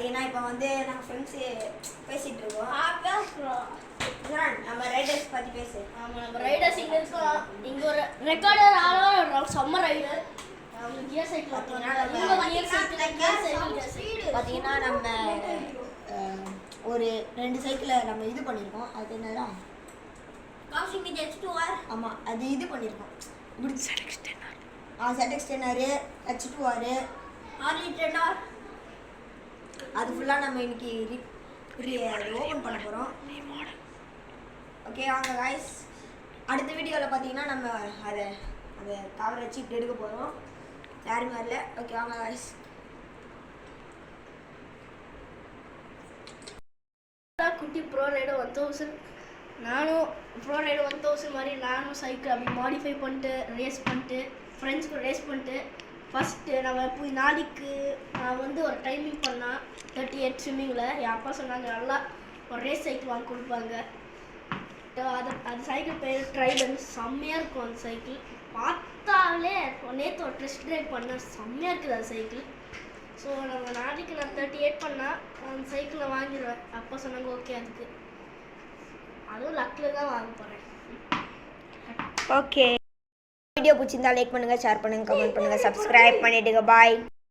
பார்த்தீங்கன்னா இப்போ வந்து நம்ம ஃப்ரெண்ட்ஸு பேசிகிட்டு இருக்கோம். நம்ம ரைடர்ஸ் பற்றி பேசு. ஆமாம், நம்ம ரைடர்ஸ் இங்கே இருக்கோம். இங்கே ஒரு ரெக்கார்டர் ஆளோ சம்மர் ரைடர். அவங்க கியர் சைக்கிள் பார்த்தீங்கன்னா நம்ம ஒரு 2 சைக்கிளை நம்ம இது பண்ணியிருக்கோம். அது என்னடா ஆமாம், அது இது பண்ணியிருக்கோம். இப்படி ZX10R H2R R10R அது ஃபுல்லாக நம்ம இன்னைக்கு ஓப்பன் பண்ண போகிறோம். ஓகே வாங்க காய்ஸ், அடுத்த வீடியோவில் பார்த்தீங்கன்னா நம்ம அதை கவர் வச்சு இப்படி எடுக்க போகிறோம். யாருமே வரல. ஓகே வாங்க காய்ஸ். குட்டி ப்ரோ ரைடர் 1000. நானும் ப்ரோ ரைடர் 1000 மாதிரி நானும் சைக்கிள் அப்படி மாடிஃபை பண்ணிட்டு ரேஸ் பண்ணிட்டு ஃப்ரெண்ட்ஸ் கூட ரேஸ் பண்ணிட்டு ஃபஸ்ட்டு நம்ம போய் நாளைக்கு நான் வந்து ஒரு டைமிங் பண்ணால் 38 ஸ்விம்மிங்கில் என் அப்பா சொன்னாங்க நல்லா ஒரு ரேஸ் சைக்கிள் வாங்கி கொடுப்பாங்க. அது சைக்கிள் பேர் ட்ரைடன். செம்மையாக இருக்கும் அந்த சைக்கிள். பார்த்தாலே நேற்று ஒரு டெஸ்ட் ட்ரைவ் பண்ணேன், செம்மையாக இருக்குது அந்த சைக்கிள். ஸோ நம்ம நாளைக்கு நான் 38 பண்ணால் அந்த சைக்கிளை வாங்கிடுவேன். அப்பா சொன்னாங்க ஓகே, அதுவும் லக்கில் தான் வாங்க போகிறேன். ஓகே, வீடியோ பிடிச்சிருந்தா லைக் பண்ணுங்கள், ஷேர் பண்ணுங்கள், கமெண்ட் பண்ணுங்கள், சப்ஸ்கிரைப் பண்ணிவிடுங்க. பாய்.